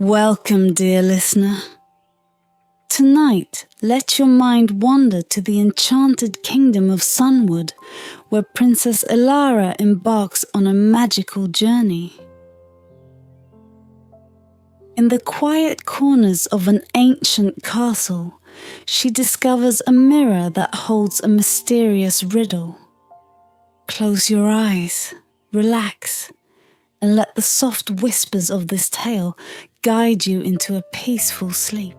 Welcome, dear listener. Tonight, let your mind wander to the enchanted kingdom of Sunwood, where Princess Elara embarks on a magical journey. In the quiet corners of an ancient castle, she discovers a mirror that holds a mysterious riddle. Close your eyes, relax, and let the soft whispers of this tale guide you into a peaceful sleep.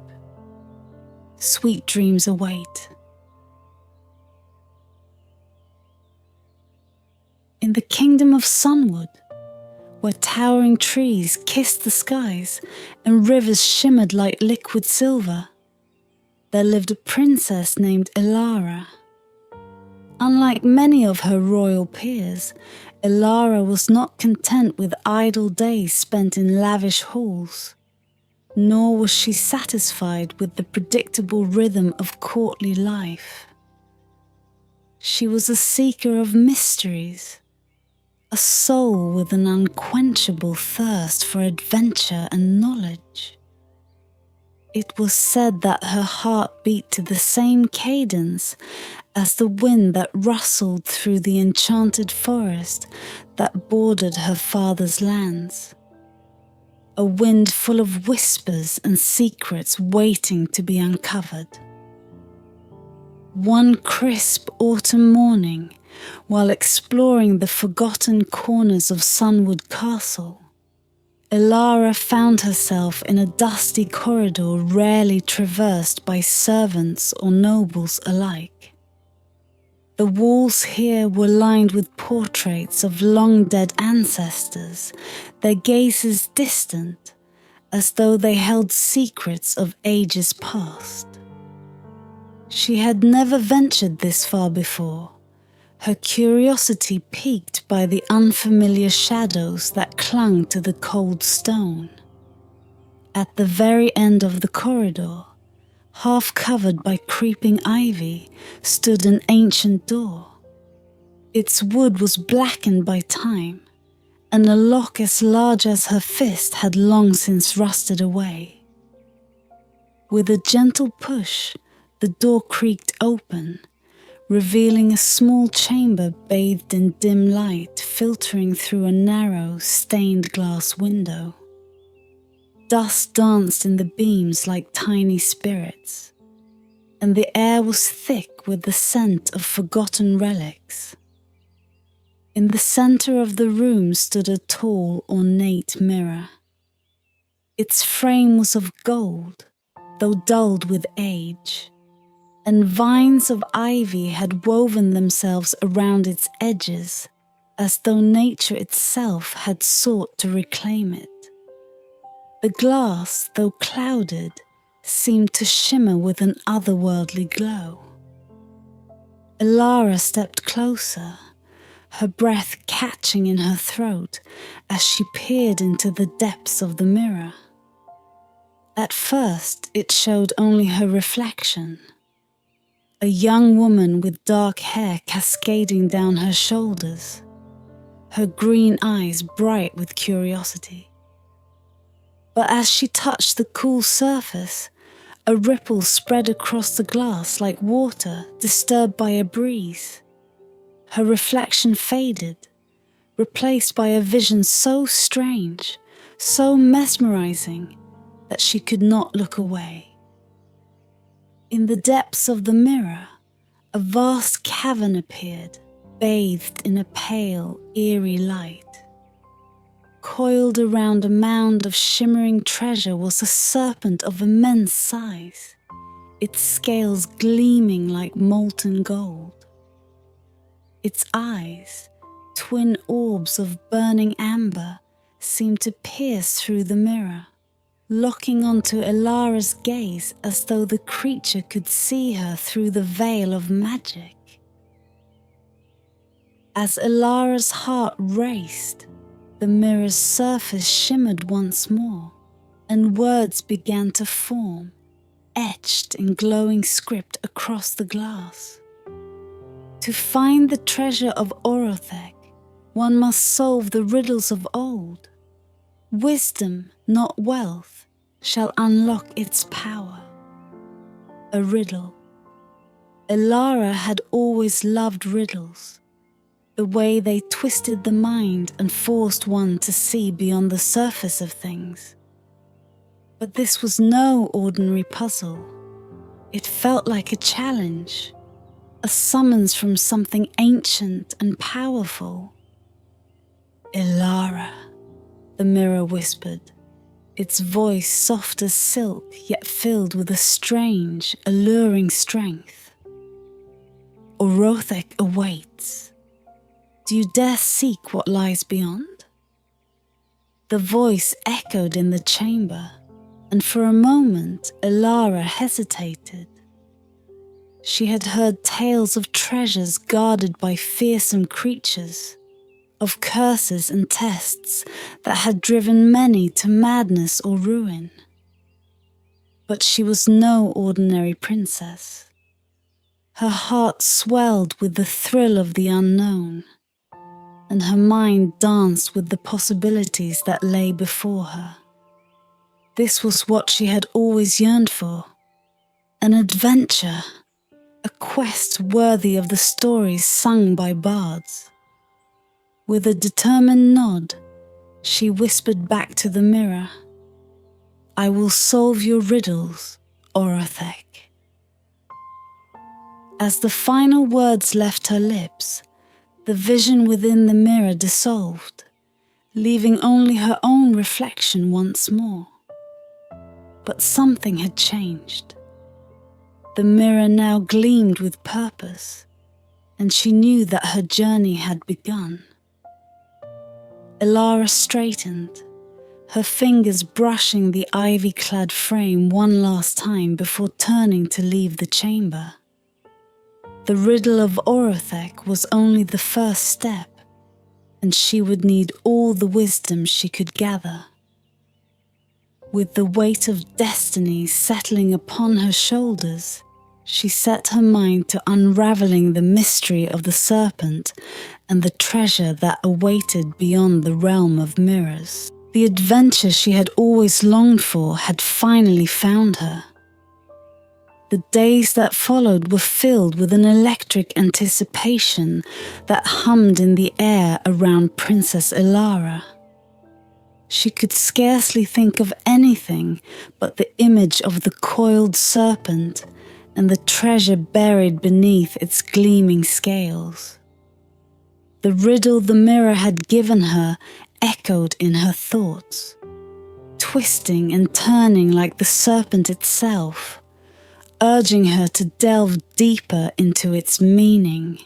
Sweet dreams await. In the kingdom of Sunwood, where towering trees kissed the skies and rivers shimmered like liquid silver, there lived a princess named Elara. Unlike many of her royal peers, Elara was not content with idle days spent in lavish halls, nor was she satisfied with the predictable rhythm of courtly life. She was a seeker of mysteries, a soul with an unquenchable thirst for adventure and knowledge. It was said that her heart beat to the same cadence as the wind that rustled through the enchanted forest that bordered her father's lands. A wind full of whispers and secrets waiting to be uncovered. One crisp autumn morning, while exploring the forgotten corners of Sunwood Castle, Elara found herself in a dusty corridor rarely traversed by servants or nobles alike. The walls here were lined with portraits of long-dead ancestors, their gazes distant, as though they held secrets of ages past. She had never ventured this far before, her curiosity piqued by the unfamiliar shadows that clung to the cold stone. At the very end of the corridor, half covered by creeping ivy, stood an ancient door. Its wood was blackened by time, and a lock as large as her fist had long since rusted away. With a gentle push, the door creaked open, revealing a small chamber bathed in dim light filtering through a narrow, stained glass window. Dust danced in the beams like tiny spirits, and the air was thick with the scent of forgotten relics. In the center of the room stood a tall, ornate mirror. Its frame was of gold, though dulled with age, and vines of ivy had woven themselves around its edges, as though nature itself had sought to reclaim it. The glass, though clouded, seemed to shimmer with an otherworldly glow. Elara stepped closer, her breath catching in her throat as she peered into the depths of the mirror. At first, it showed only her reflection, a young woman with dark hair cascading down her shoulders, her green eyes bright with curiosity. But as she touched the cool surface, a ripple spread across the glass like water disturbed by a breeze. Her reflection faded, replaced by a vision so strange, so mesmerizing, that she could not look away. In the depths of the mirror, a vast cavern appeared, bathed in a pale, eerie light. Coiled around a mound of shimmering treasure was a serpent of immense size, its scales gleaming like molten gold. Its eyes, twin orbs of burning amber, seemed to pierce through the mirror, locking onto Elara's gaze as though the creature could see her through the veil of magic. As Elara's heart raced, the mirror's surface shimmered once more, and words began to form, etched in glowing script across the glass. To find the treasure of Orothek, one must solve the riddles of old. Wisdom, not wealth, shall unlock its power. A riddle. Elara had always loved riddles, the way they twisted the mind and forced one to see beyond the surface of things. But this was no ordinary puzzle. It felt like a challenge, a summons from something ancient and powerful. Elara, the mirror whispered, its voice soft as silk yet filled with a strange, alluring strength. Orothek awaits. Do you dare seek what lies beyond? The voice echoed in the chamber, and for a moment Elara hesitated. She had heard tales of treasures guarded by fearsome creatures, of curses and tests that had driven many to madness or ruin. But she was no ordinary princess. Her heart swelled with the thrill of the unknown, and her mind danced with the possibilities that lay before her. This was what she had always yearned for, an adventure, a quest worthy of the stories sung by bards. With a determined nod, she whispered back to the mirror, "I will solve your riddles, Orothek." As the final words left her lips, the vision within the mirror dissolved, leaving only her own reflection once more. But something had changed. The mirror now gleamed with purpose, and she knew that her journey had begun. Elara straightened, her fingers brushing the ivy-clad frame one last time before turning to leave the chamber. The riddle of Orothek was only the first step, and she would need all the wisdom she could gather. With the weight of destiny settling upon her shoulders, she set her mind to unraveling the mystery of the serpent and the treasure that awaited beyond the realm of mirrors. The adventure she had always longed for had finally found her. The days that followed were filled with an electric anticipation that hummed in the air around Princess Elara. She could scarcely think of anything but the image of the coiled serpent and the treasure buried beneath its gleaming scales. The riddle the mirror had given her echoed in her thoughts, twisting and turning like the serpent itself, urging her to delve deeper into its meaning.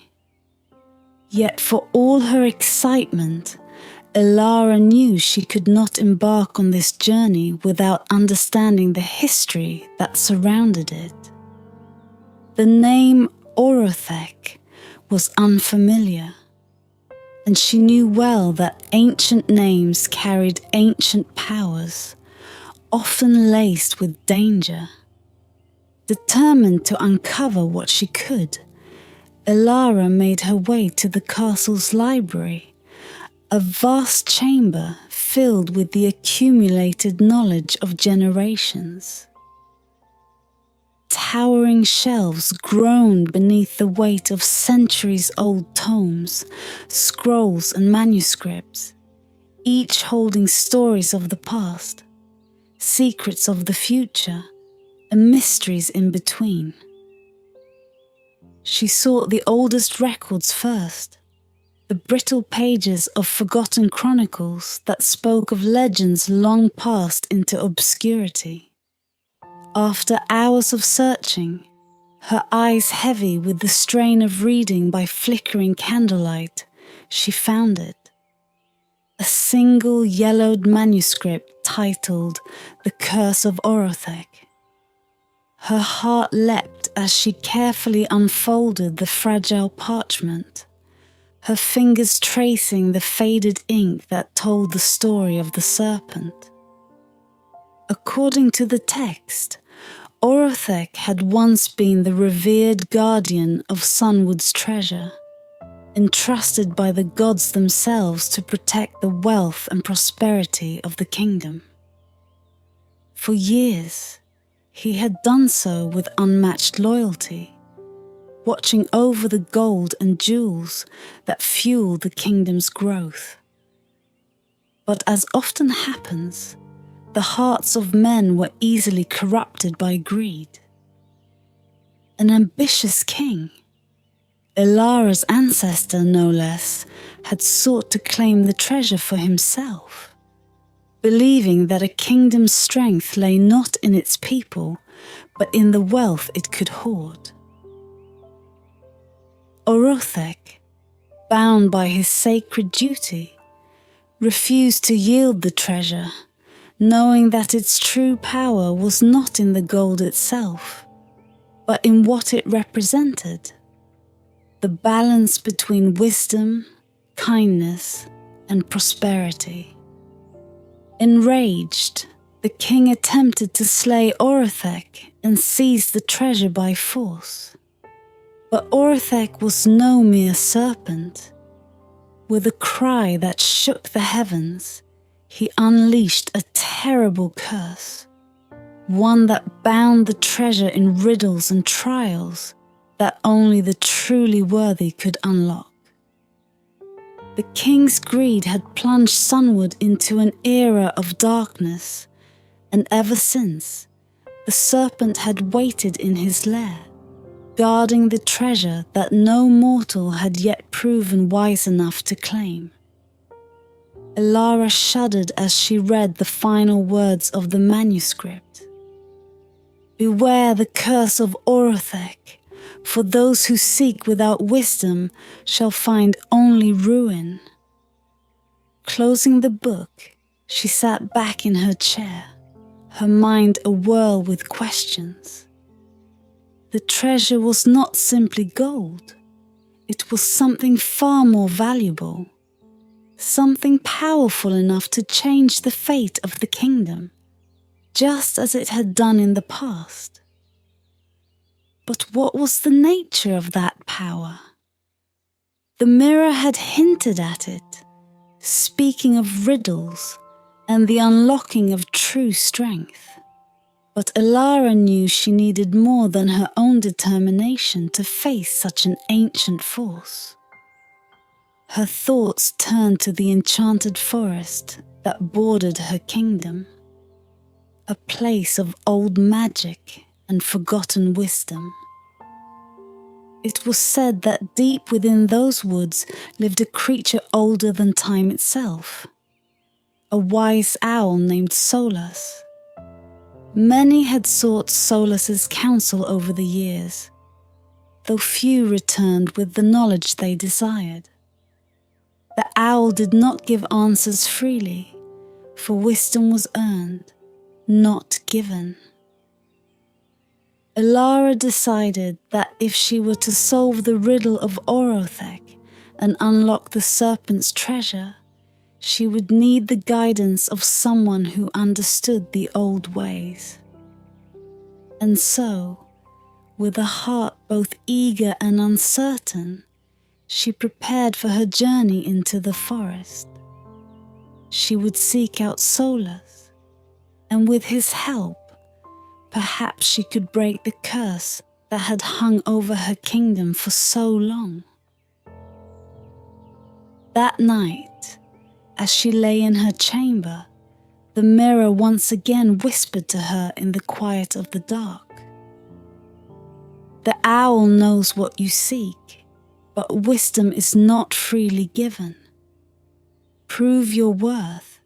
Yet for all her excitement, Elara knew she could not embark on this journey without understanding the history that surrounded it. The name Orothek was unfamiliar, and she knew well that ancient names carried ancient powers, often laced with danger. Determined to uncover what she could, Elara made her way to the castle's library, a vast chamber filled with the accumulated knowledge of generations. Towering shelves groaned beneath the weight of centuries-old tomes, scrolls and manuscripts, each holding stories of the past, secrets of the future, and mysteries in between. She sought the oldest records first, the brittle pages of forgotten chronicles that spoke of legends long passed into obscurity. After hours of searching, her eyes heavy with the strain of reading by flickering candlelight, she found it. A single yellowed manuscript titled The Curse of Orothek. Her heart leapt as she carefully unfolded the fragile parchment, her fingers tracing the faded ink that told the story of the serpent. According to the text, Orothek had once been the revered guardian of Sunwood's treasure, entrusted by the gods themselves to protect the wealth and prosperity of the kingdom. For years, he had done so with unmatched loyalty, watching over the gold and jewels that fuel the kingdom's growth. But as often happens, the hearts of men were easily corrupted by greed. An ambitious king, Elara's ancestor no less, had sought to claim the treasure for himself, believing that a kingdom's strength lay not in its people, but in the wealth it could hoard. Orothek, bound by his sacred duty, refused to yield the treasure, knowing that its true power was not in the gold itself, but in what it represented: the balance between wisdom, kindness, and prosperity. Enraged, the king attempted to slay Orothek and seize the treasure by force. But Orothek was no mere serpent. With a cry that shook the heavens, he unleashed a terrible curse, one that bound the treasure in riddles and trials that only the truly worthy could unlock. The king's greed had plunged Sunwood into an era of darkness, and ever since, the serpent had waited in his lair, guarding the treasure that no mortal had yet proven wise enough to claim. Elara shuddered as she read the final words of the manuscript. "Beware the curse of Orothek, for those who seek without wisdom shall find only ruin." Closing the book, she sat back in her chair, her mind awhirl with questions. The treasure was not simply gold. It was something far more valuable, something powerful enough to change the fate of the kingdom, just as it had done in the past. But what was the nature of that power? The mirror had hinted at it, speaking of riddles and the unlocking of true strength. But Elara knew she needed more than her own determination to face such an ancient force. Her thoughts turned to the enchanted forest that bordered her kingdom, a place of old magic and forgotten wisdom. It was said that deep within those woods lived a creature older than time itself, a wise owl named Solas. Many had sought Solas's counsel over the years, though few returned with the knowledge they desired. The owl did not give answers freely, for wisdom was earned, not given. Elara decided that if she were to solve the riddle of Orothek and unlock the serpent's treasure, she would need the guidance of someone who understood the old ways. And so, with a heart both eager and uncertain, she prepared for her journey into the forest. She would seek out Solas, and with his help, perhaps she could break the curse that had hung over her kingdom for so long. That night, as she lay in her chamber, the mirror once again whispered to her in the quiet of the dark. "The owl knows what you seek, but wisdom is not freely given. Prove your worth,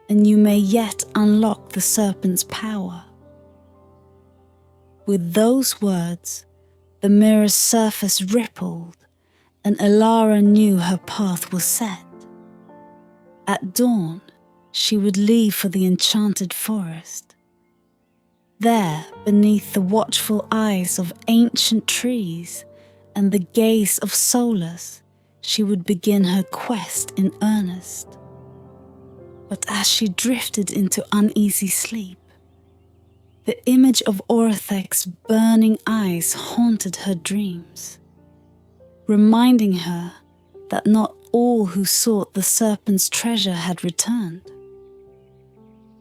and you may yet unlock the serpent's power." With those words, the mirror's surface rippled, and Elara knew her path was set. At dawn, she would leave for the enchanted forest. There, beneath the watchful eyes of ancient trees and the gaze of Solas, she would begin her quest in earnest. But as she drifted into uneasy sleep, the image of Orothek's burning eyes haunted her dreams, reminding her that not all who sought the serpent's treasure had returned.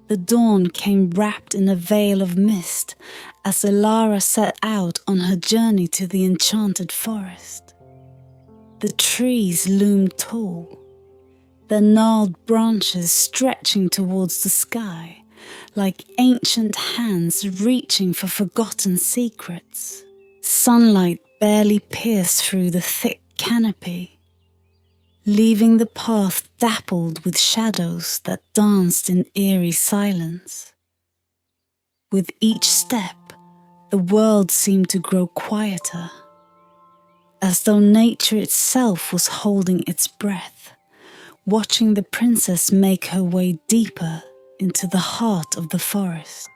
The dawn came wrapped in a veil of mist as Elara set out on her journey to the enchanted forest. The trees loomed tall, their gnarled branches stretching towards the sky like ancient hands reaching for forgotten secrets. Sunlight barely pierced through the thick canopy, leaving the path dappled with shadows that danced in eerie silence. With each step, the world seemed to grow quieter, as though nature itself was holding its breath, watching the princess make her way deeper into the heart of the forest.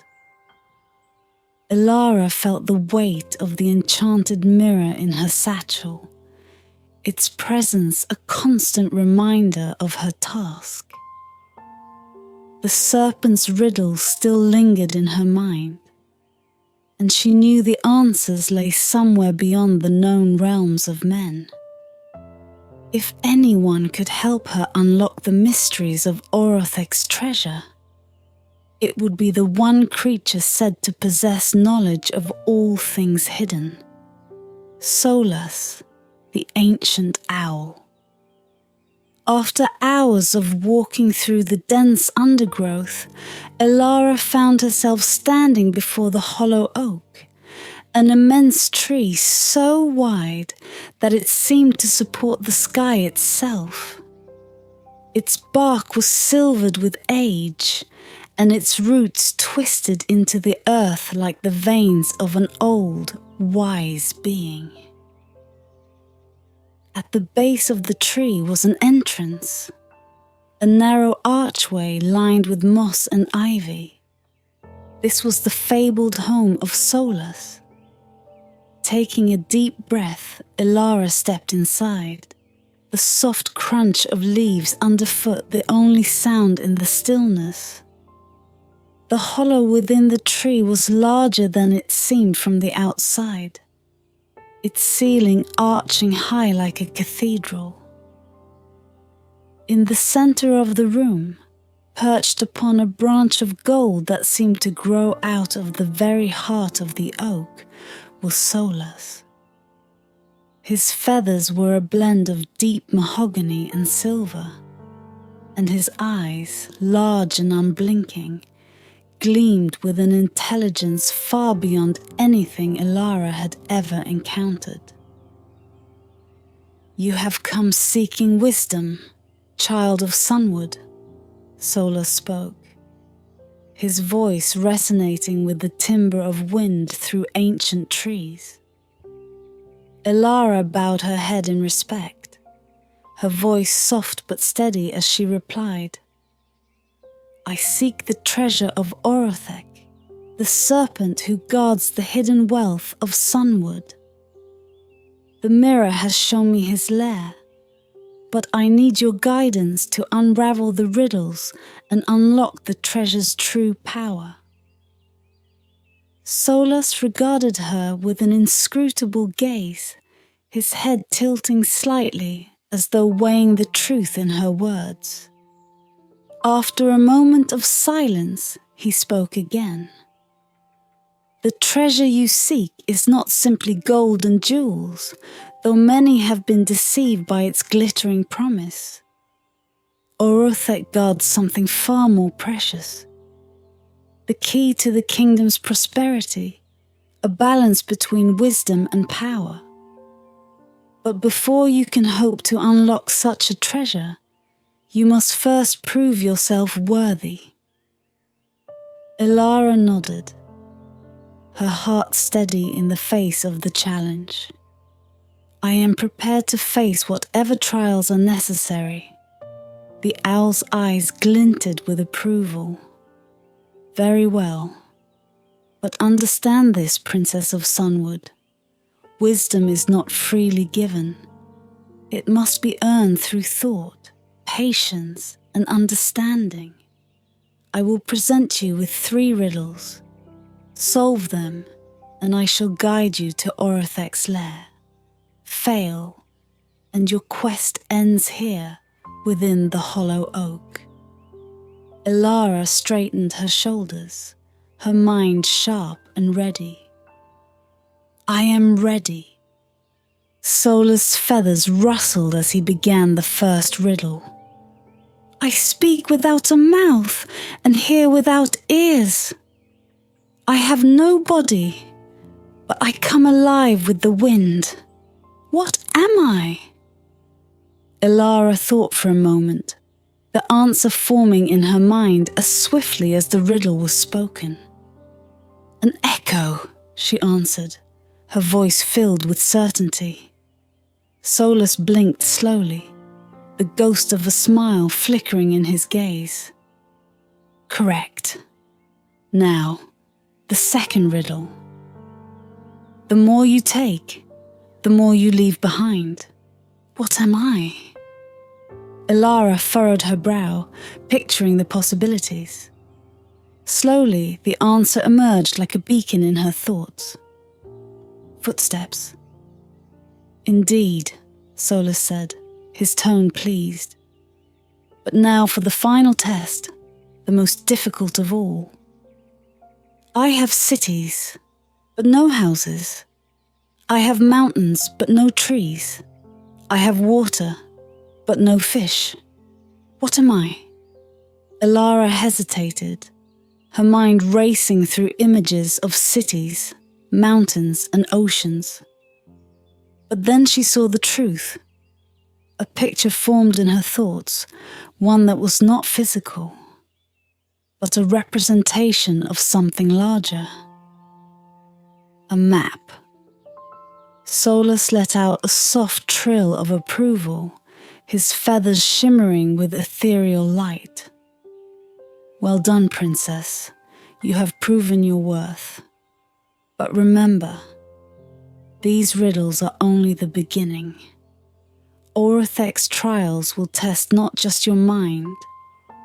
Elara felt the weight of the enchanted mirror in her satchel, its presence a constant reminder of her task. The serpent's riddle still lingered in her mind, and she knew the answers lay somewhere beyond the known realms of men. If anyone could help her unlock the mysteries of Orothek's treasure, it would be the one creature said to possess knowledge of all things hidden, Solas, the ancient owl. After hours of walking through the dense undergrowth, Elara found herself standing before the hollow oak, an immense tree so wide that it seemed to support the sky itself. Its bark was silvered with age, and its roots twisted into the earth like the veins of an old, wise being. At the base of the tree was an entrance, a narrow archway lined with moss and ivy. This was the fabled home of Solas. Taking a deep breath, Elara stepped inside, the soft crunch of leaves underfoot the only sound in the stillness. The hollow within the tree was larger than it seemed from the outside, its ceiling arching high like a cathedral. In the center of the room, perched upon a branch of gold that seemed to grow out of the very heart of the oak, was Solas. His feathers were a blend of deep mahogany and silver, and his eyes, large and unblinking, gleamed with an intelligence far beyond anything Elara had ever encountered. "You have come seeking wisdom, child of Sunwood," Solas spoke, his voice resonating with the timbre of wind through ancient trees. Elara bowed her head in respect, her voice soft but steady as she replied, "I seek the treasure of Orothek, the serpent who guards the hidden wealth of Sunwood. The mirror has shown me his lair, but I need your guidance to unravel the riddles and unlock the treasure's true power." Solas regarded her with an inscrutable gaze, his head tilting slightly as though weighing the truth in her words. After a moment of silence, he spoke again. "The treasure you seek is not simply gold and jewels, though many have been deceived by its glittering promise. Orothek guards something far more precious. The key to the kingdom's prosperity, a balance between wisdom and power. But before you can hope to unlock such a treasure, you must first prove yourself worthy." Elara nodded, her heart steady in the face of the challenge. "I am prepared to face whatever trials are necessary." The owl's eyes glinted with approval. "Very well. But understand this, Princess of Sunwood. Wisdom is not freely given. It must be earned through thought, patience, and understanding. I will present you with 3 riddles. Solve them, and I shall guide you to Orothek's lair. Fail, and your quest ends here, within the hollow oak." Elara straightened her shoulders, her mind sharp and ready. I am ready. Sola's feathers rustled as he began the first riddle. I speak without a mouth and hear without ears. I have no body, but I come alive with the wind. What am I? Elara thought for a moment, the answer forming in her mind as swiftly as the riddle was spoken. An echo, she answered, her voice filled with certainty. Solus blinked slowly, the ghost of a smile flickering in his gaze. Correct. Now, the second riddle. The more you take, the more you leave behind. What am I? Elara furrowed her brow, picturing the possibilities. Slowly, the answer emerged like a beacon in her thoughts. Footsteps. Indeed, Solus said, his tone pleased. But now for the final test, the most difficult of all. I have cities, but no houses. I have mountains, but no trees. I have water, but no fish. What am I? Elara hesitated, her mind racing through images of cities, mountains, and oceans. But then she saw the truth. A picture formed in her thoughts, one that was not physical, but a representation of something larger. A map. Solus let out a soft trill of approval, his feathers shimmering with ethereal light. Well done, princess. You have proven your worth. But remember, these riddles are only the beginning. Orithex's trials will test not just your mind,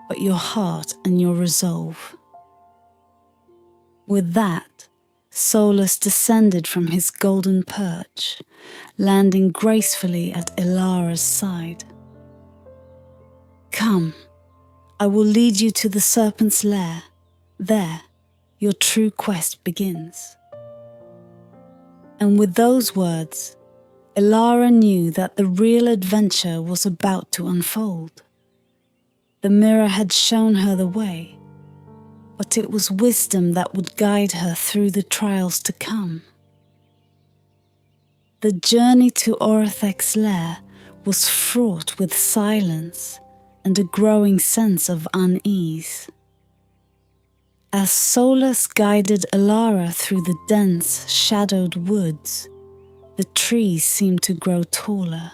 but your heart and your resolve. With that, Solus descended from his golden perch, landing gracefully at Elara's side. Come, I will lead you to the Serpent's lair. There, your true quest begins. And with those words, Elara knew that the real adventure was about to unfold. The mirror had shown her the way, but it was wisdom that would guide her through the trials to come. The journey to Orithex's lair was fraught with silence and a growing sense of unease. As Solus guided Elara through the dense, shadowed woods, the trees seemed to grow taller,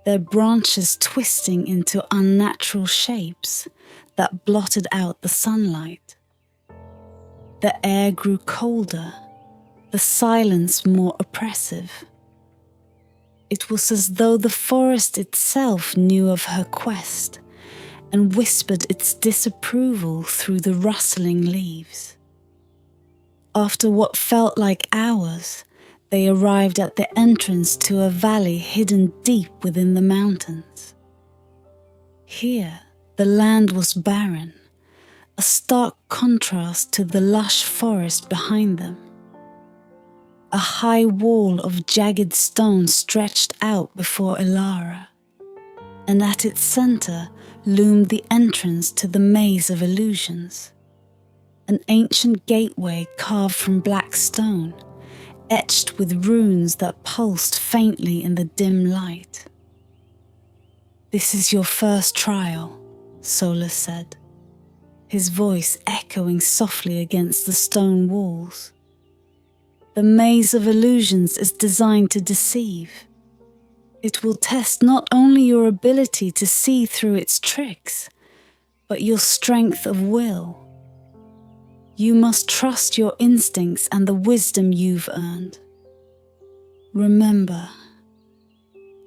their branches twisting into unnatural shapes that blotted out the sunlight. The air grew colder, the silence more oppressive. It was as though the forest itself knew of her quest and whispered its disapproval through the rustling leaves. After what felt like hours, they arrived at the entrance to a valley hidden deep within the mountains. Here, the land was barren, a stark contrast to the lush forest behind them. A high wall of jagged stone stretched out before Elara, and at its center loomed the entrance to the maze of illusions, an ancient gateway carved from black stone, etched with runes that pulsed faintly in the dim light. This is your first trial, Solus said, his voice echoing softly against the stone walls. The maze of illusions is designed to deceive. It will test not only your ability to see through its tricks, but your strength of will. You must trust your instincts and the wisdom you've earned. Remember,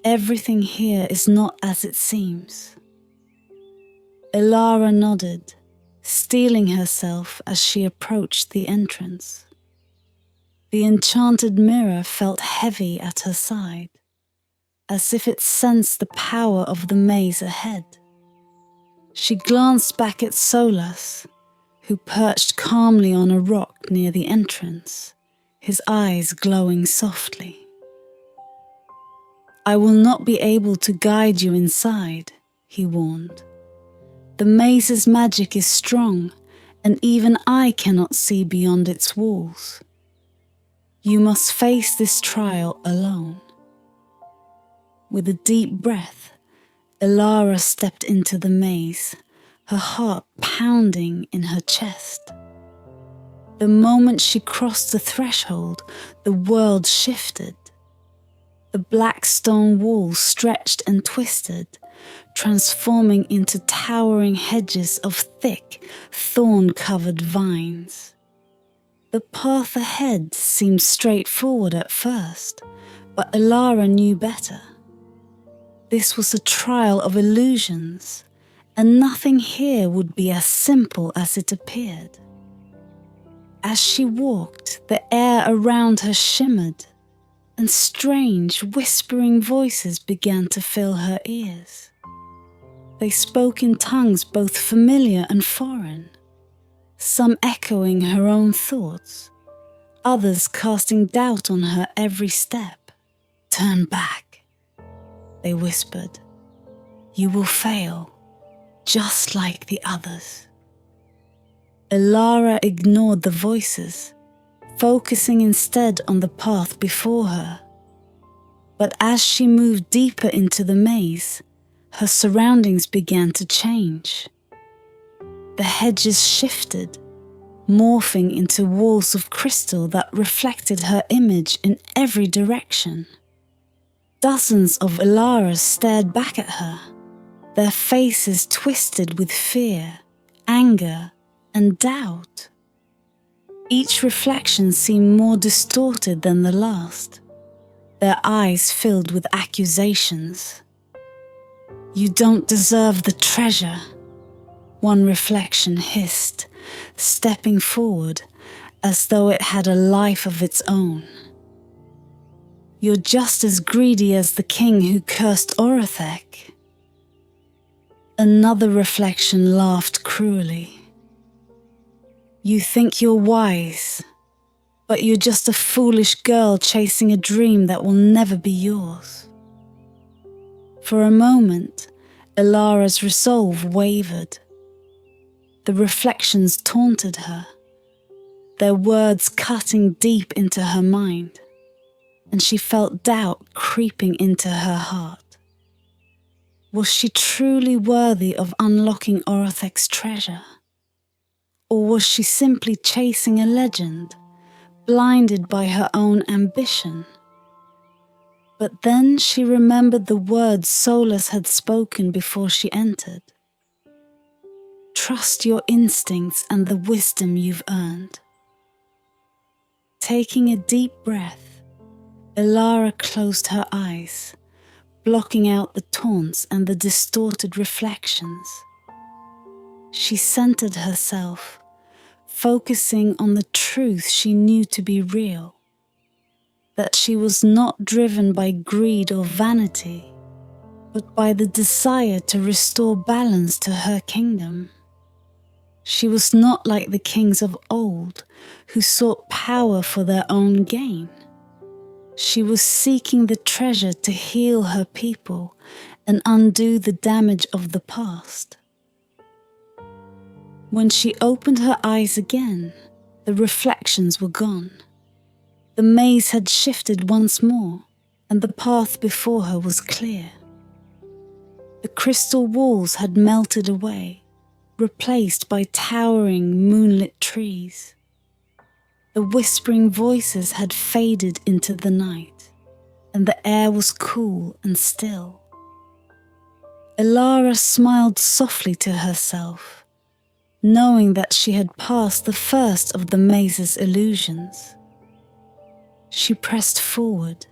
everything here is not as it seems. Elara nodded, steeling herself as she approached the entrance. The enchanted mirror felt heavy at her side, as if it sensed the power of the maze ahead. She glanced back at Solus, who perched calmly on a rock near the entrance, his eyes glowing softly. "I will not be able to guide you inside," he warned. "The maze's magic is strong, and even I cannot see beyond its walls. You must face this trial alone." With a deep breath, Elara stepped into the maze, her heart pounding in her chest. The moment she crossed the threshold, the world shifted. The black stone walls stretched and twisted, transforming into towering hedges of thick, thorn-covered vines. The path ahead seemed straightforward at first, but Elara knew better. This was a trial of illusions, and nothing here would be as simple as it appeared. As she walked, the air around her shimmered, and strange, whispering voices began to fill her ears. They spoke in tongues both familiar and foreign, some echoing her own thoughts, others casting doubt on her every step. "Turn back," they whispered. "You will fail, just like the others." Elara ignored the voices, focusing instead on the path before her. But as she moved deeper into the maze, her surroundings began to change. The hedges shifted, morphing into walls of crystal that reflected her image in every direction. Dozens of Elaras stared back at her, their faces twisted with fear, anger, and doubt. Each reflection seemed more distorted than the last, their eyes filled with accusations. "You don't deserve the treasure," one reflection hissed, stepping forward as though it had a life of its own. "You're just as greedy as the king who cursed Orothek." Another reflection laughed cruelly. "You think you're wise, but you're just a foolish girl chasing a dream that will never be yours." For a moment, Elara's resolve wavered. The reflections taunted her, their words cutting deep into her mind, and she felt doubt creeping into her heart. Was she truly worthy of unlocking Orothek's treasure? Or was she simply chasing a legend, blinded by her own ambition? But then she remembered the words Solus had spoken before she entered. "Trust your instincts and the wisdom you've earned." Taking a deep breath, Elara closed her eyes, blocking out the taunts and the distorted reflections. She centered herself, focusing on the truth she knew to be real, that she was not driven by greed or vanity, but by the desire to restore balance to her kingdom. She was not like the kings of old, who sought power for their own gain. She was seeking the treasure to heal her people and undo the damage of the past. When she opened her eyes again, the reflections were gone. The maze had shifted once more, and the path before her was clear. The crystal walls had melted away, replaced by towering moonlit trees. The whispering voices had faded into the night, and the air was cool and still. Elara smiled softly to herself, knowing that she had passed the first of the maze's illusions. She pressed forward,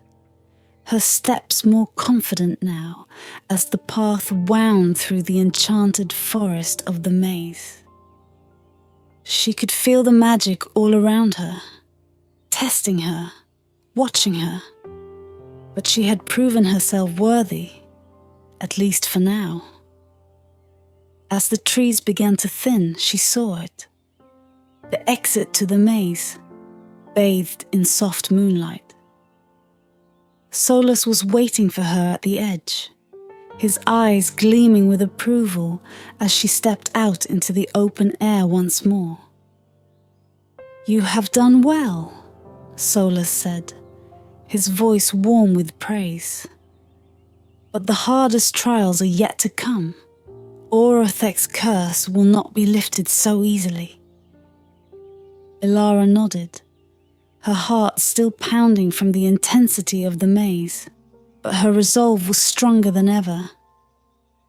her steps more confident now as the path wound through the enchanted forest of the maze. She could feel the magic all around her, testing her, watching her, but she had proven herself worthy, at least for now. As the trees began to thin, she saw it. The exit to the maze, bathed in soft moonlight. Solus was waiting for her at the edge, his eyes gleaming with approval as she stepped out into the open air once more. "You have done well," Solus said, his voice warm with praise. "But the hardest trials are yet to come. Orothek's curse will not be lifted so easily." Elara nodded, her heart still pounding from the intensity of the maze, but her resolve was stronger than ever.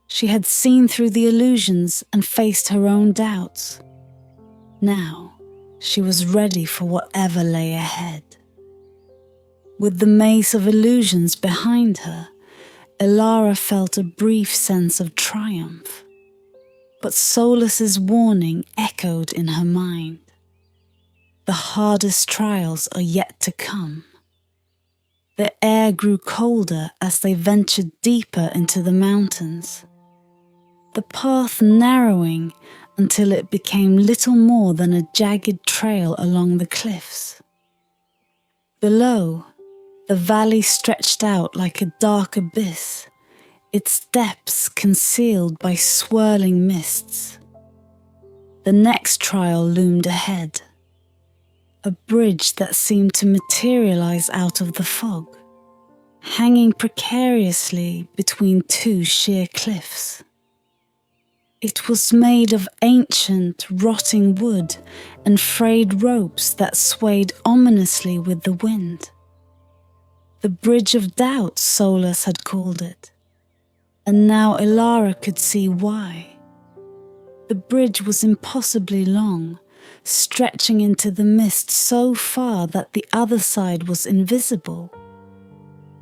She had seen through the illusions and faced her own doubts. Now, she was ready for whatever lay ahead. With the maze of illusions behind her, Elara felt a brief sense of triumph. But Solus's warning echoed in her mind. The hardest trials are yet to come. The air grew colder as they ventured deeper into the mountains, the path narrowing until it became little more than a jagged trail along the cliffs. Below, the valley stretched out like a dark abyss, its depths concealed by swirling mists. The next trial loomed ahead, a bridge that seemed to materialize out of the fog, hanging precariously between two sheer cliffs. It was made of ancient, rotting wood and frayed ropes that swayed ominously with the wind. The Bridge of Doubt, Solus had called it, and now Elara could see why. The bridge was impossibly long, stretching into the mist so far that the other side was invisible.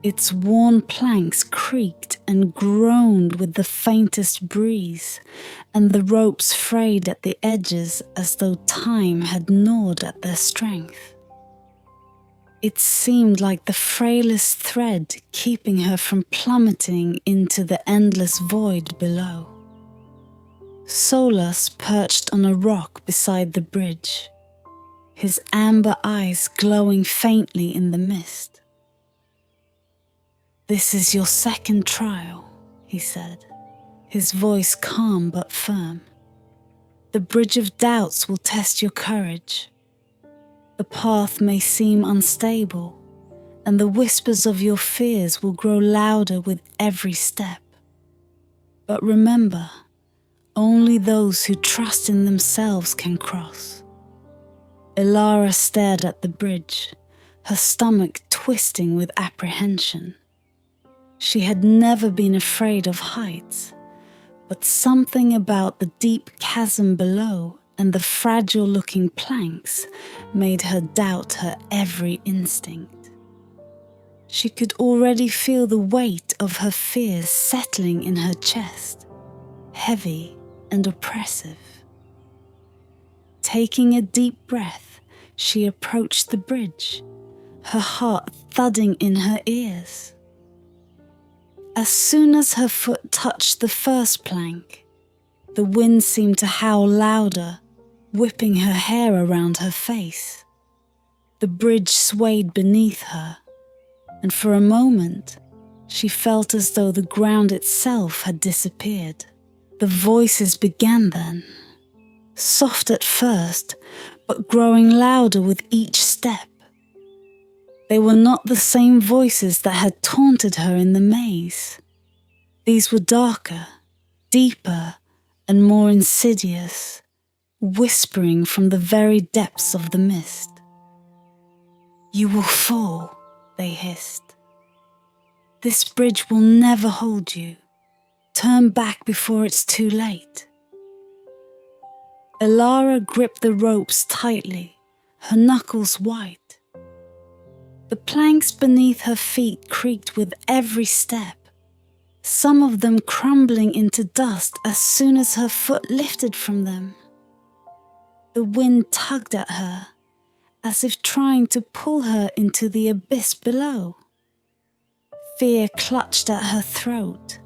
Its worn planks creaked and groaned with the faintest breeze, and the ropes frayed at the edges as though time had gnawed at their strength. It seemed like the frailest thread keeping her from plummeting into the endless void below. Solus perched on a rock beside the bridge, his amber eyes glowing faintly in the mist. "This is your second trial," he said, his voice calm but firm. "The Bridge of Doubts will test your courage. The path may seem unstable, and the whispers of your fears will grow louder with every step. But remember, only those who trust in themselves can cross." Elara stared at the bridge, her stomach twisting with apprehension. She had never been afraid of heights, but something about the deep chasm below and the fragile-looking planks made her doubt her every instinct. She could already feel the weight of her fears settling in her chest, heavy and oppressive. Taking a deep breath, she approached the bridge, her heart thudding in her ears. As soon as her foot touched the first plank, the wind seemed to howl louder, whipping her hair around her face. The bridge swayed beneath her, and for a moment, she felt as though the ground itself had disappeared. The voices began then, soft at first, but growing louder with each step. They were not the same voices that had taunted her in the maze. These were darker, deeper, and more insidious, whispering from the very depths of the mist. "You will fall," they hissed. "This bridge will never hold you. Turn back before it's too late." Elara gripped the ropes tightly, her knuckles white. The planks beneath her feet creaked with every step, some of them crumbling into dust as soon as her foot lifted from them. The wind tugged at her, as if trying to pull her into the abyss below. Fear clutched at her throat,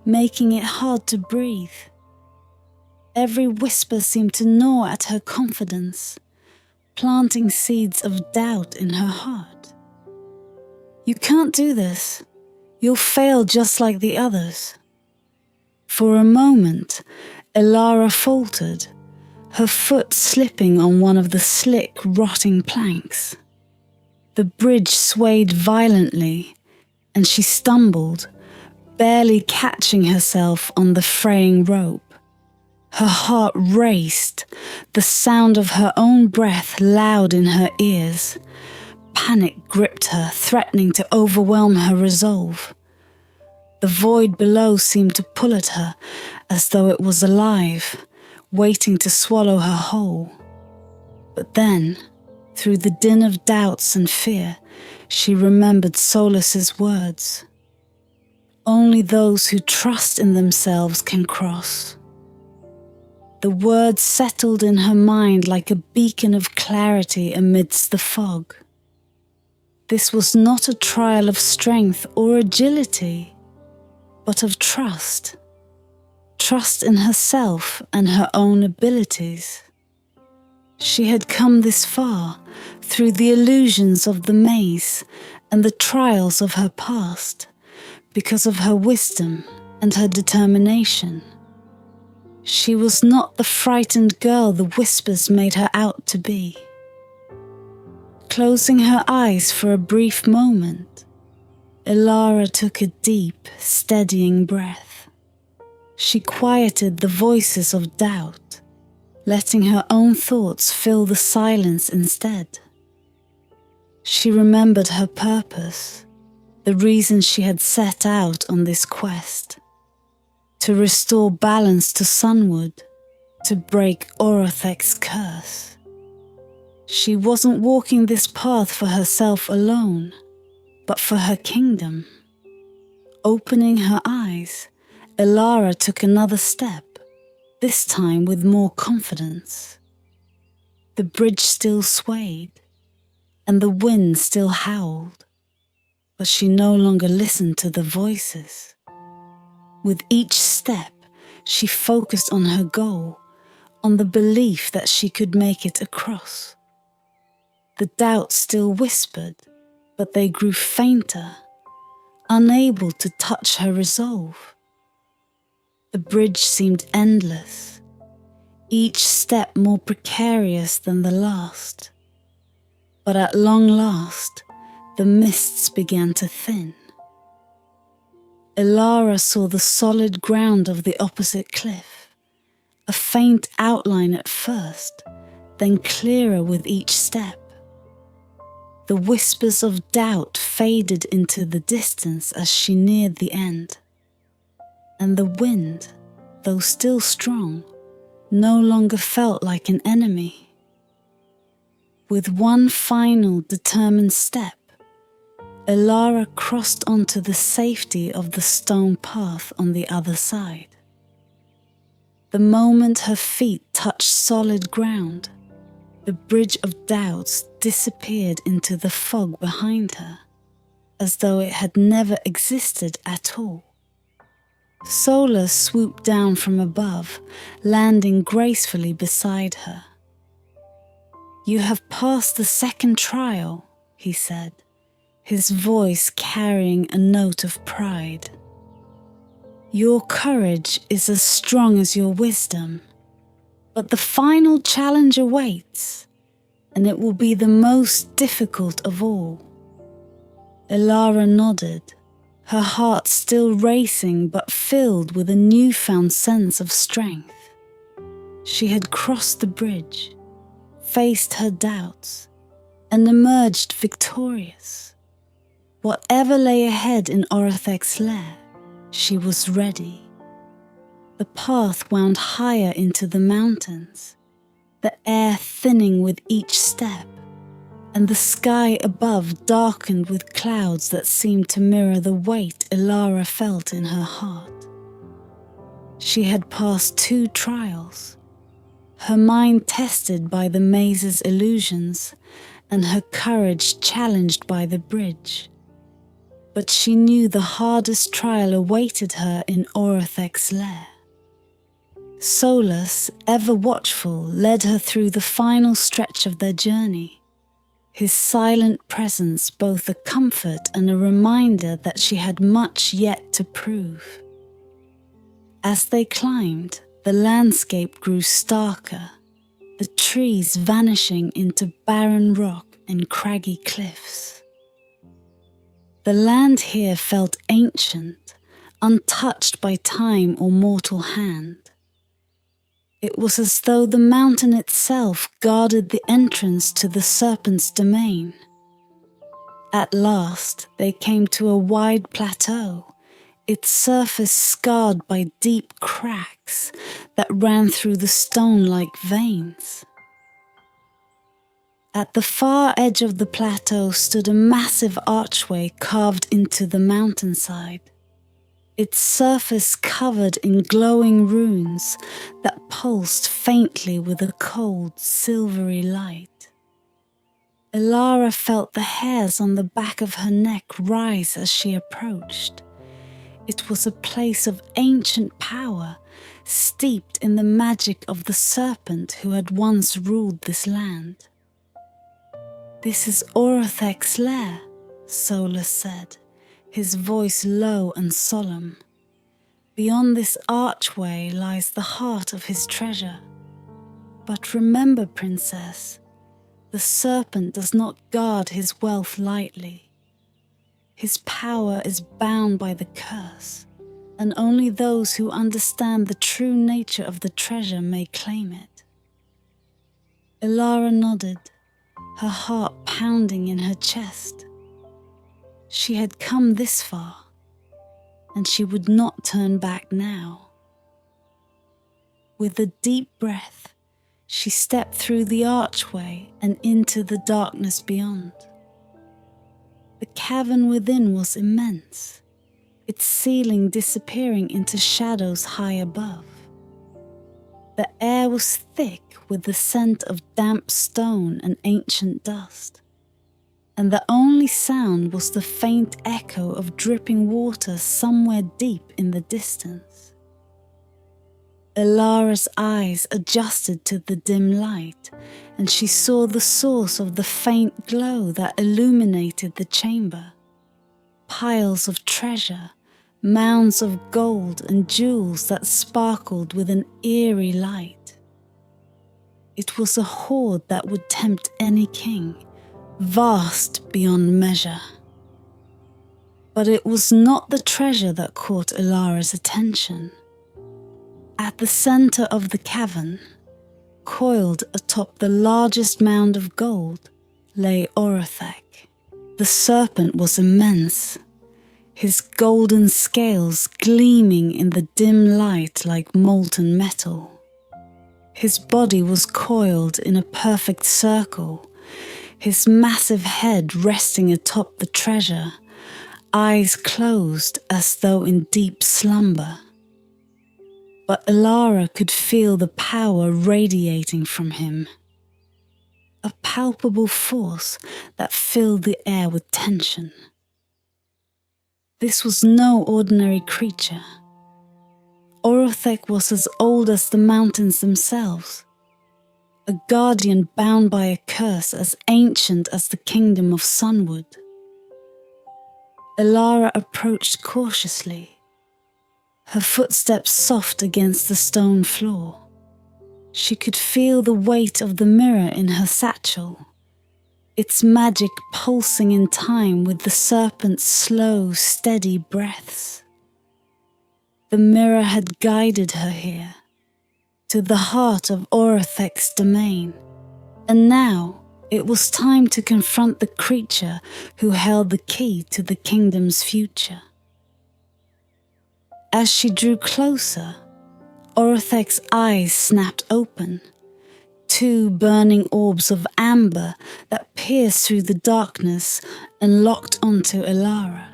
making it hard to breathe. Every whisper seemed to gnaw at her confidence, planting seeds of doubt in her heart. "You can't do this. You'll fail just like the others." For a moment, Elara faltered, her foot slipping on one of the slick, rotting planks. The bridge swayed violently, and she stumbled, barely catching herself on the fraying rope. Her heart raced, the sound of her own breath loud in her ears. Panic gripped her, threatening to overwhelm her resolve. The void below seemed to pull at her as though it was alive, waiting to swallow her whole. But then, through the din of doubts and fear, she remembered Solas's words. "Only those who trust in themselves can cross." The words settled in her mind like a beacon of clarity amidst the fog. This was not a trial of strength or agility, but of trust. Trust in herself and her own abilities. She had come this far through the illusions of the maze and the trials of her past because of her wisdom and her determination. She was not the frightened girl the whispers made her out to be. Closing her eyes for a brief moment, Elara took a deep, steadying breath. She quieted the voices of doubt, letting her own thoughts fill the silence instead. She remembered her purpose, the reason she had set out on this quest: to restore balance to Sunwood, to break Orothek's curse. She wasn't walking this path for herself alone, but for her kingdom. Opening her eyes, Elara took another step, this time with more confidence. The bridge still swayed, and the wind still howled, but she no longer listened to the voices. With each step, she focused on her goal, on the belief that she could make it across. The doubts still whispered, but they grew fainter, unable to touch her resolve. The bridge seemed endless, each step more precarious than the last. But at long last, the mists began to thin. Elara saw the solid ground of the opposite cliff, a faint outline at first, then clearer with each step. The whispers of doubt faded into the distance as she neared the end, and the wind, though still strong, no longer felt like an enemy. With one final determined step, Elara crossed onto the safety of the stone path on the other side. The moment her feet touched solid ground, the bridge of doubts disappeared into the fog behind her, as though it had never existed at all. Solas swooped down from above, landing gracefully beside her. "You have passed the second trial," he said, his voice carrying a note of pride. "Your courage is as strong as your wisdom, but the final challenge awaits, and it will be the most difficult of all." Elara nodded, her heart still racing but filled with a newfound sense of strength. She had crossed the bridge, faced her doubts, and emerged victorious. Whatever lay ahead in Orothek's lair, she was ready. The path wound higher into the mountains, the air thinning with each step, and the sky above darkened with clouds that seemed to mirror the weight Elara felt in her heart. She had passed 2 trials, her mind tested by the maze's illusions, and her courage challenged by the bridge. But she knew the hardest trial awaited her in Orothek's lair. Solus, ever watchful, led her through the final stretch of their journey, his silent presence both a comfort and a reminder that she had much yet to prove. As they climbed, the landscape grew starker, the trees vanishing into barren rock and craggy cliffs. The land here felt ancient, untouched by time or mortal hand. It was as though the mountain itself guarded the entrance to the Serpent's domain. At last, they came to a wide plateau, its surface scarred by deep cracks that ran through the stone like veins. At the far edge of the plateau stood a massive archway carved into the mountainside, its surface covered in glowing runes that pulsed faintly with a cold, silvery light. Elara felt the hairs on the back of her neck rise as she approached. It was a place of ancient power, steeped in the magic of the Serpent who had once ruled this land. "This is Orothek's lair," Solus said, his voice low and solemn. "Beyond this archway lies the heart of his treasure. But remember, Princess, the Serpent does not guard his wealth lightly. His power is bound by the curse, and only those who understand the true nature of the treasure may claim it." Elara nodded, her heart pounding in her chest. She had come this far, and she would not turn back now. With a deep breath, she stepped through the archway and into the darkness beyond. The cavern within was immense, its ceiling disappearing into shadows high above. The air was thick with the scent of damp stone and ancient dust, and the only sound was the faint echo of dripping water somewhere deep in the distance. Elara's eyes adjusted to the dim light, and she saw the source of the faint glow that illuminated the chamber. Piles of treasure, mounds of gold and jewels that sparkled with an eerie light. It was a hoard that would tempt any king, vast beyond measure. But it was not the treasure that caught Elara's attention. At the center of the cavern, coiled atop the largest mound of gold, lay Orothek. The serpent was immense, his golden scales gleaming in the dim light like molten metal. His body was coiled in a perfect circle, his massive head resting atop the treasure, eyes closed as though in deep slumber. But Elara could feel the power radiating from him, a palpable force that filled the air with tension. This was no ordinary creature. Orothek was as old as the mountains themselves, a guardian bound by a curse as ancient as the kingdom of Sunwood. Elara approached cautiously, her footsteps soft against the stone floor. She could feel the weight of the mirror in her satchel, its magic pulsing in time with the serpent's slow, steady breaths. The mirror had guided her here, to the heart of Orothek's domain, and now it was time to confront the creature who held the key to the kingdom's future. As she drew closer, Orothek's eyes snapped open, two burning orbs of amber that pierced through the darkness and locked onto Elara.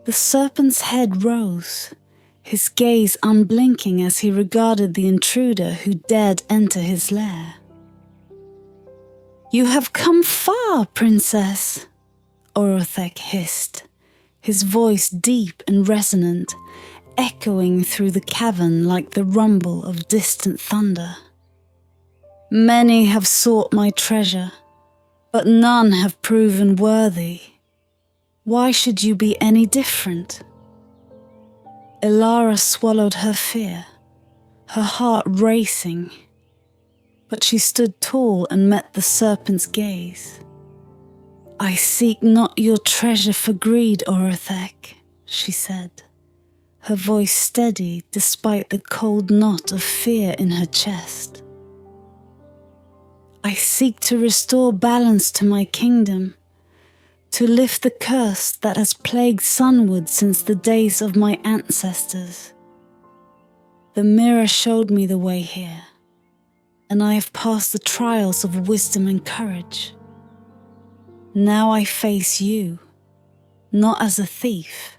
The serpent's head rose, his gaze unblinking as he regarded the intruder who dared enter his lair. "You have come far, Princess," Orothek hissed, his voice deep and resonant, echoing through the cavern like the rumble of distant thunder. Many have sought my treasure, but none have proven worthy. Why should you be any different? Elara swallowed her fear, her heart racing, but she stood tall and met the serpent's gaze. I seek not your treasure for greed, Orothek, she said, her voice steady despite the cold knot of fear in her chest. I seek to restore balance to my kingdom, to lift the curse that has plagued Sunwood since the days of my ancestors. The mirror showed me the way here, and I have passed the trials of wisdom and courage. Now I face you, not as a thief,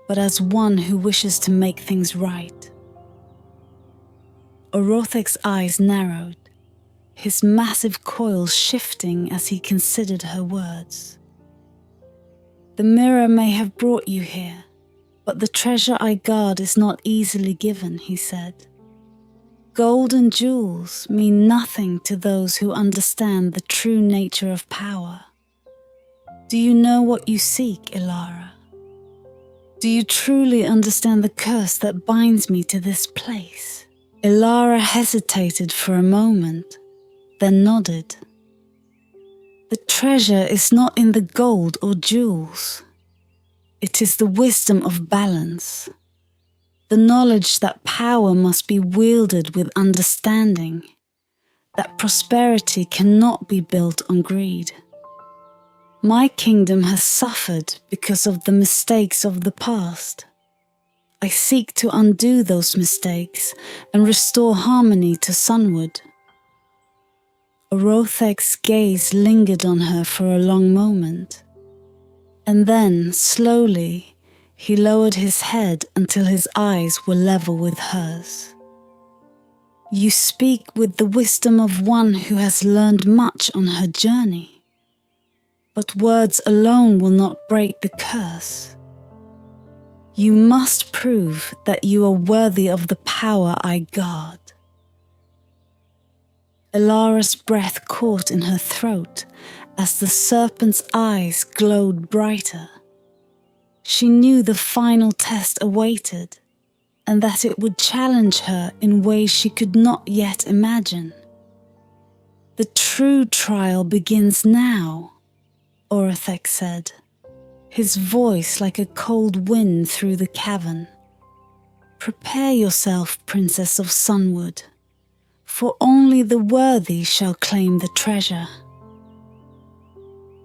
but as one who wishes to make things right. Orothek's eyes narrowed, his massive coils shifting as he considered her words. The mirror may have brought you here, but the treasure I guard is not easily given, he said. Gold and jewels mean nothing to those who understand the true nature of power. Do you know what you seek, Elara? Do you truly understand the curse that binds me to this place? Elara hesitated for a moment, then nodded. The treasure is not in the gold or jewels. It is the wisdom of balance, the knowledge that power must be wielded with understanding, that prosperity cannot be built on greed. My kingdom has suffered because of the mistakes of the past. I seek to undo those mistakes and restore harmony to Sunwood. Orothek's gaze lingered on her for a long moment, and then, slowly, he lowered his head until his eyes were level with hers. You speak with the wisdom of one who has learned much on her journey, but words alone will not break the curse. You must prove that you are worthy of the power I guard. Elara's breath caught in her throat as the serpent's eyes glowed brighter. She knew the final test awaited, and that it would challenge her in ways she could not yet imagine. The true trial begins now, Orothek said, his voice like a cold wind through the cavern. Prepare yourself, Princess of Sunwood, for only the worthy shall claim the treasure.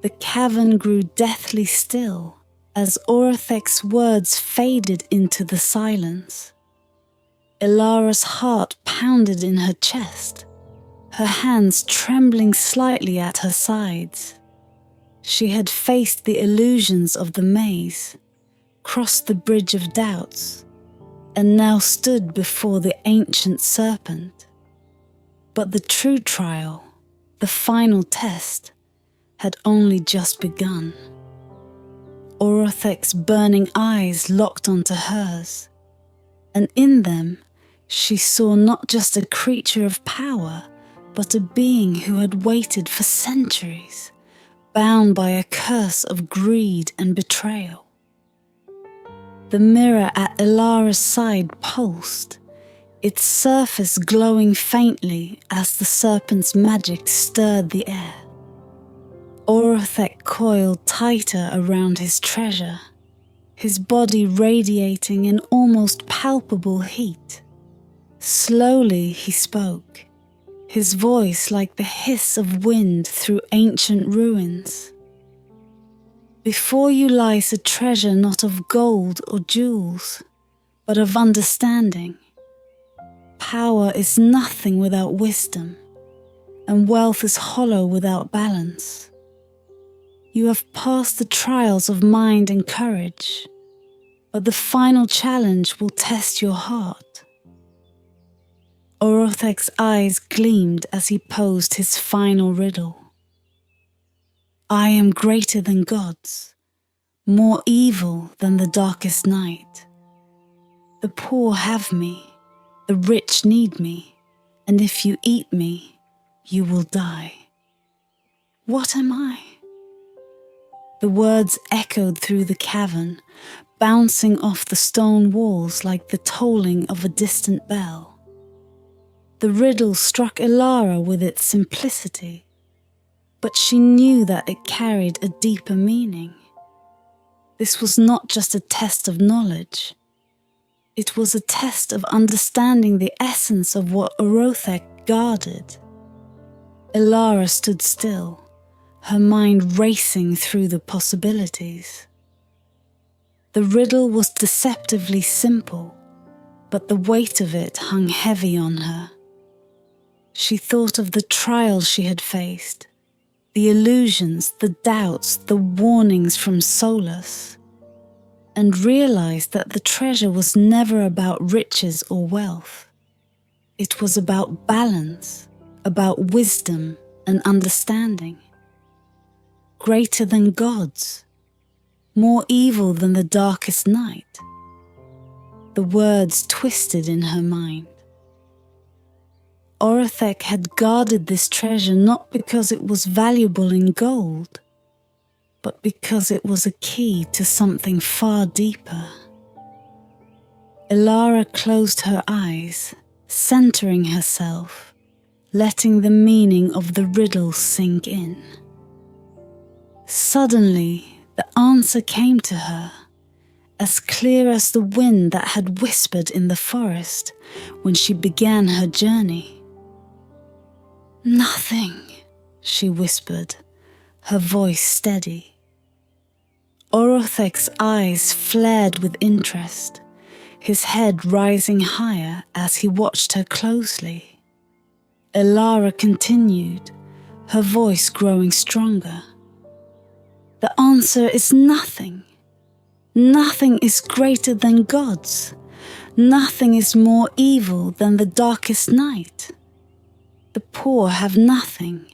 The cavern grew deathly still as Orothek's words faded into the silence. Elara's heart pounded in her chest, her hands trembling slightly at her sides. She had faced the illusions of the maze, crossed the bridge of doubts, and now stood before the ancient serpent. But the true trial, the final test, had only just begun. Orothek's burning eyes locked onto hers, and in them she saw not just a creature of power, but a being who had waited for centuries, bound by a curse of greed and betrayal. The mirror at Elara's side pulsed, its surface glowing faintly as the serpent's magic stirred the air. Orothek coiled tighter around his treasure, his body radiating an almost palpable heat. Slowly he spoke, his voice like the hiss of wind through ancient ruins. Before you lies a treasure not of gold or jewels, but of understanding. Power is nothing without wisdom, and wealth is hollow without balance. You have passed the trials of mind and courage, but the final challenge will test your heart. Orothek's eyes gleamed as he posed his final riddle. I am greater than gods, more evil than the darkest night. The poor have me, the rich need me, and if you eat me, you will die. What am I? The words echoed through the cavern, bouncing off the stone walls like the tolling of a distant bell. The riddle struck Elara with its simplicity, but she knew that it carried a deeper meaning. This was not just a test of knowledge. It was a test of understanding the essence of what Orothek guarded. Elara stood still, her mind racing through the possibilities. The riddle was deceptively simple, but the weight of it hung heavy on her. She thought of the trials she had faced, the illusions, the doubts, the warnings from Solus, and realized that the treasure was never about riches or wealth. It was about balance, about wisdom and understanding. Greater than gods, more evil than the darkest night. The words twisted in her mind. Orothek had guarded this treasure not because it was valuable in gold, but because it was a key to something far deeper. Elara closed her eyes, centering herself, letting the meaning of the riddle sink in. Suddenly, the answer came to her, as clear as the wind that had whispered in the forest when she began her journey. "Nothing," she whispered, her voice steady. Orothek's eyes flared with interest, his head rising higher as he watched her closely. Elara continued, her voice growing stronger. "The answer is nothing. Nothing is greater than gods. Nothing is more evil than the darkest night. The poor have nothing.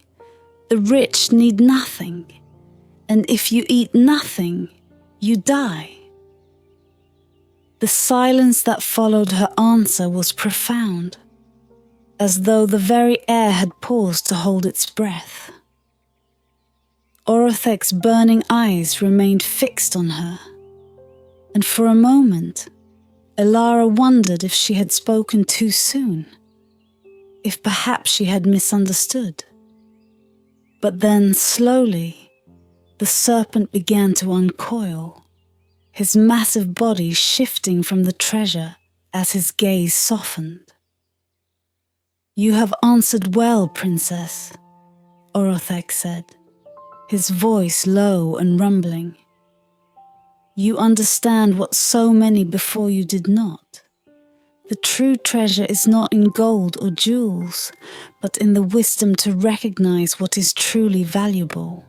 The rich need nothing. And if you eat nothing, you die." The silence that followed her answer was profound, as though the very air had paused to hold its breath. Orothek's burning eyes remained fixed on her, and for a moment, Elara wondered if she had spoken too soon, if perhaps she had misunderstood. But then, slowly, the serpent began to uncoil, his massive body shifting from the treasure as his gaze softened. "You have answered well, Princess," Orothek said, his voice low and rumbling. "You understand what so many before you did not. The true treasure is not in gold or jewels, but in the wisdom to recognize what is truly valuable.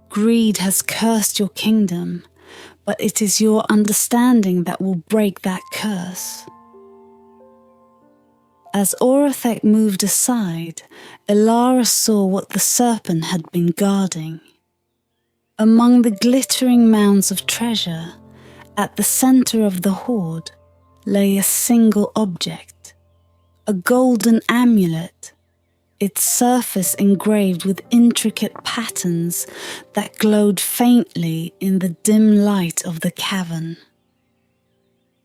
Greed has cursed your kingdom, but it is your understanding that will break that curse." As Orothek moved aside, Elara saw what the serpent had been guarding. Among the glittering mounds of treasure, at the center of the hoard, lay a single object, a golden amulet, its surface engraved with intricate patterns that glowed faintly in the dim light of the cavern.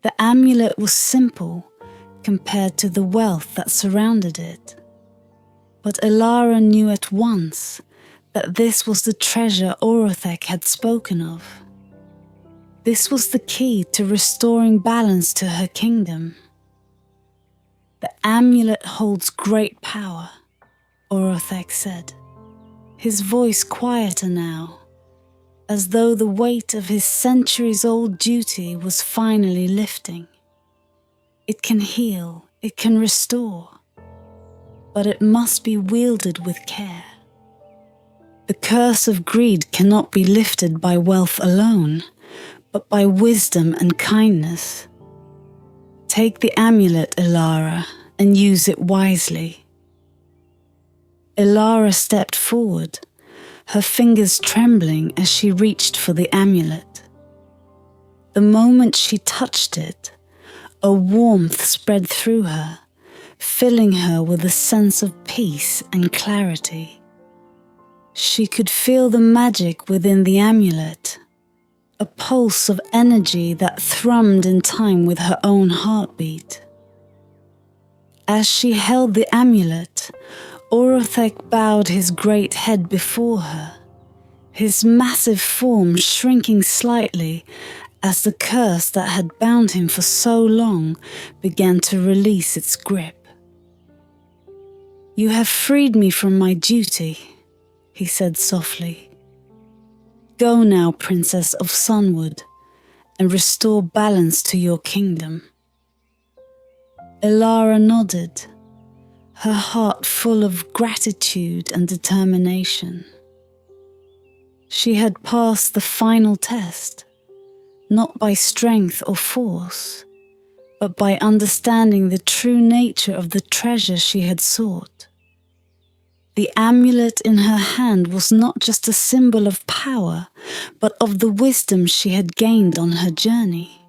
The amulet was simple compared to the wealth that surrounded it, but Elara knew at once that this was the treasure Orothek had spoken of. This was the key to restoring balance to her kingdom. "The amulet holds great power," Orothek said, his voice quieter now, as though the weight of his centuries-old duty was finally lifting. "It can heal, it can restore, but it must be wielded with care. The curse of greed cannot be lifted by wealth alone, but by wisdom and kindness. Take the amulet, Elara, and use it wisely." Elara stepped forward, her fingers trembling as she reached for the amulet. The moment she touched it, A warmth spread through her, filling her with a sense of peace and clarity. She could feel the magic within the amulet, a pulse of energy that thrummed in time with her own heartbeat. As she held the amulet, Orothek bowed his great head before her, his massive form shrinking slightly as the curse that had bound him for so long began to release its grip. "You have freed me from my duty," he said softly. "Go now, Princess of Sunwood, and restore balance to your kingdom." Elara nodded, her heart full of gratitude and determination. She had passed the final test, not by strength or force, but by understanding the true nature of the treasure she had sought. The amulet in her hand was not just a symbol of power, but of the wisdom she had gained on her journey.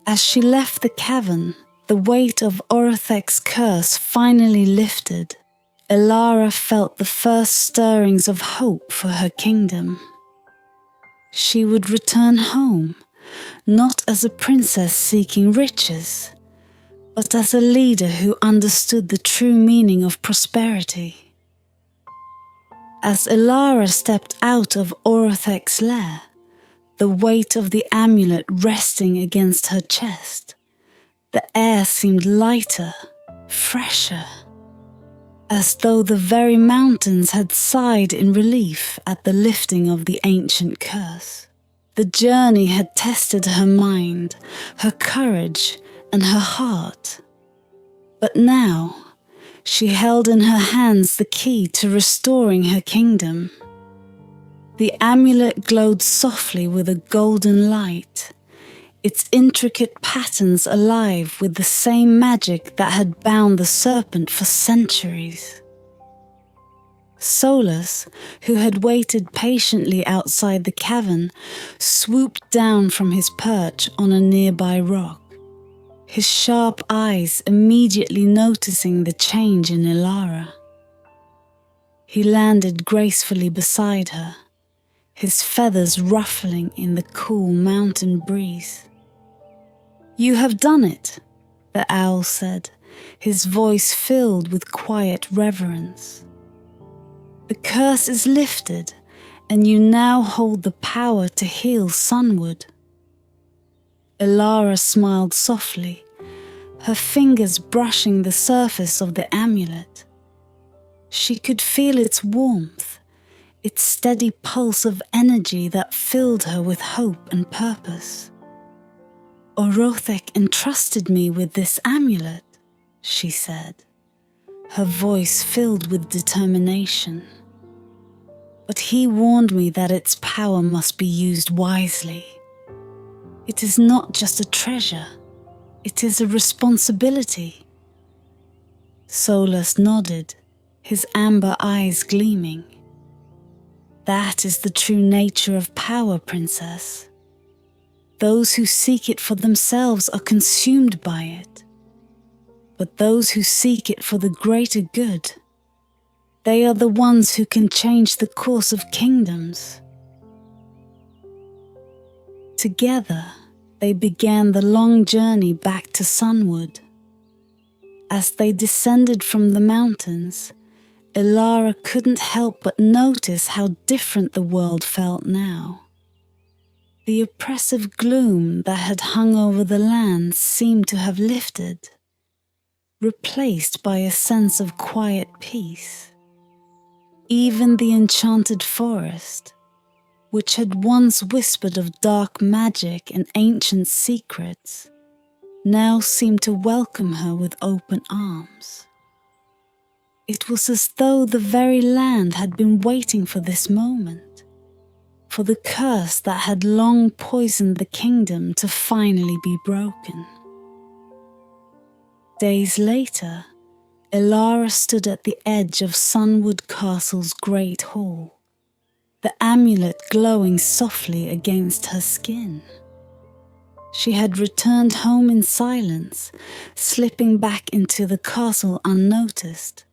As she left the cavern, the weight of Orothek's curse finally lifted. Elara felt the first stirrings of hope for her kingdom. She would return home, not as a princess seeking riches, but as a leader who understood the true meaning of prosperity. As Elara stepped out of Orothek's lair, the weight of the amulet resting against her chest, the air seemed lighter, fresher, as though the very mountains had sighed in relief at the lifting of the ancient curse. The journey had tested her mind, her courage, and her heart. But now, she held in her hands the key to restoring her kingdom. The amulet glowed softly with a golden light, its intricate patterns alive with the same magic that had bound the serpent for centuries. Solus, who had waited patiently outside the cavern, swooped down from his perch on a nearby rock, his sharp eyes immediately noticing the change in Elara. He landed gracefully beside her, his feathers ruffling in the cool mountain breeze. "You have done it," the owl said, his voice filled with quiet reverence. "The curse is lifted, and you now hold the power to heal Sunwood." Elara smiled softly, her fingers brushing the surface of the amulet. She could feel its warmth, its steady pulse of energy that filled her with hope and purpose. "Orothek entrusted me with this amulet," she said, her voice filled with determination. "But he warned me that its power must be used wisely. It is not just a treasure, it is a responsibility." Solus nodded, his amber eyes gleaming. "That is the true nature of power, Princess. Those who seek it for themselves are consumed by it. But those who seek it for the greater good, they are the ones who can change the course of kingdoms." Together, they began the long journey back to Sunwood. As they descended from the mountains, Elara couldn't help but notice how different the world felt now. The oppressive gloom that had hung over the land seemed to have lifted, replaced by a sense of quiet peace. Even the enchanted forest, which had once whispered of dark magic and ancient secrets, now seemed to welcome her with open arms. It was as though the very land had been waiting for this moment, for the curse that had long poisoned the kingdom to finally be broken. Days later, Elara stood at the edge of Sunwood Castle's great hall, the amulet glowing softly against her skin. She had returned home in silence, slipping back into the castle unnoticed,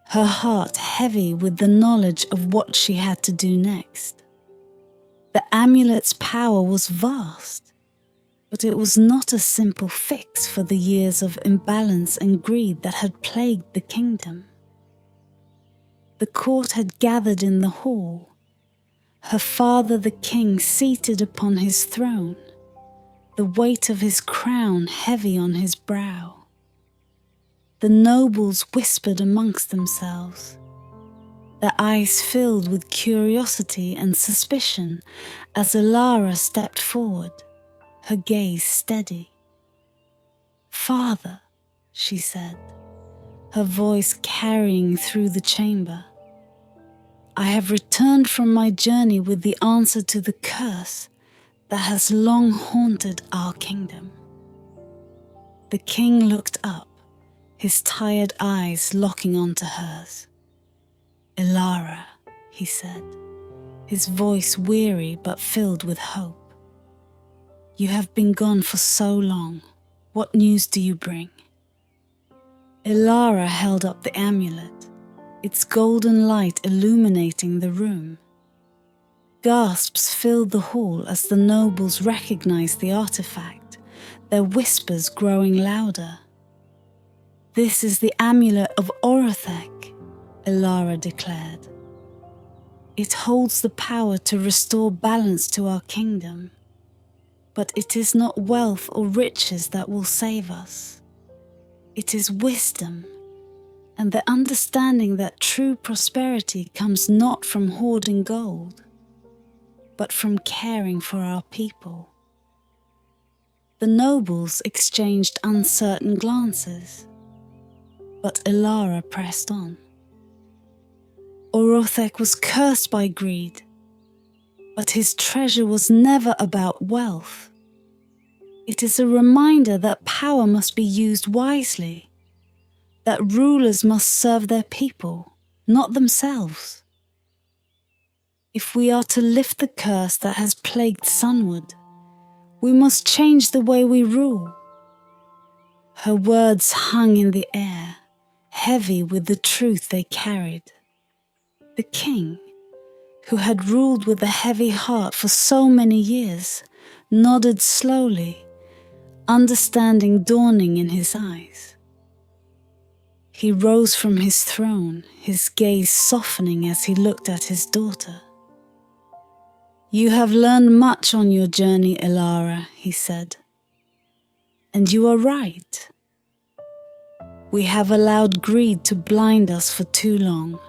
her heart heavy with the knowledge of what she had to do next. The amulet's power was vast, but it was not a simple fix for the years of imbalance and greed that had plagued the kingdom. The court had gathered in the hall, her father the king seated upon his throne, the weight of his crown heavy on his brow. The nobles whispered amongst themselves, their eyes filled with curiosity and suspicion as Elara stepped forward, her gaze steady. "Father," she said, her voice carrying through the chamber, "I have returned from my journey with the answer to the curse that has long haunted our kingdom." The king looked up, his tired eyes locking onto hers. "Elara," he said, his voice weary but filled with hope. "You have been gone for so long. What news do you bring?" Elara held up the amulet, its golden light illuminating the room. Gasps filled the hall as the nobles recognized the artifact, their whispers growing louder. "This is the amulet of Orothek," Elara declared. "It holds the power to restore balance to our kingdom. But it is not wealth or riches that will save us. It is wisdom, and the understanding that true prosperity comes not from hoarding gold, but from caring for our people." The nobles exchanged uncertain glances, but Elara pressed on. "Orothek was cursed by greed, but his treasure was never about wealth. It is a reminder that power must be used wisely, that rulers must serve their people, not themselves. If we are to lift the curse that has plagued Sunwood, we must change the way we rule." Her words hung in the air, heavy with the truth they carried. The king, who had ruled with a heavy heart for so many years, nodded slowly, understanding dawning in his eyes. He rose from his throne, his gaze softening as he looked at his daughter. "You have learned much on your journey, Elara," he said. "And you are right. We have allowed greed to blind us for too long.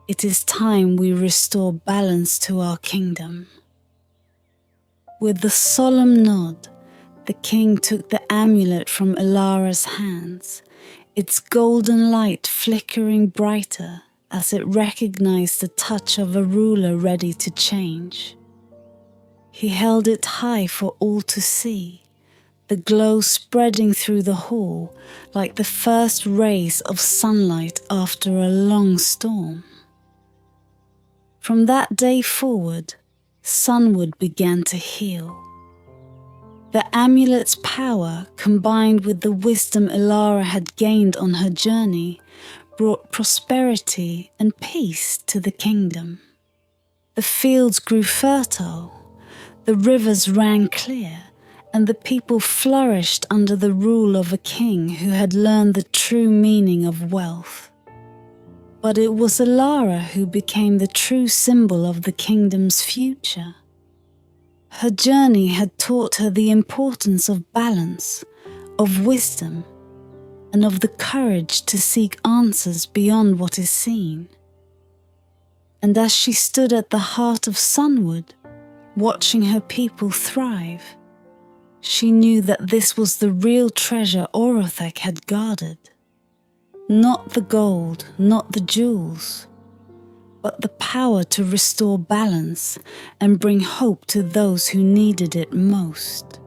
It is time we restore balance to our kingdom." With a solemn nod, the king took the amulet from Elara's hands, its golden light flickering brighter as it recognized the touch of a ruler ready to change. He held it high for all to see, the glow spreading through the hall like the first rays of sunlight after a long storm. From that day forward, Sunwood began to heal. The amulet's power, combined with the wisdom Elara had gained on her journey, brought prosperity and peace to the kingdom. The fields grew fertile, the rivers ran clear, and the people flourished under the rule of a king who had learned the true meaning of wealth. But it was Elara who became the true symbol of the kingdom's future. Her journey had taught her the importance of balance, of wisdom, and of the courage to seek answers beyond what is seen. And as she stood at the heart of Sunwood, watching her people thrive, she knew that this was the real treasure Orothek had guarded. Not the gold, not the jewels, but the power to restore balance and bring hope to those who needed it most.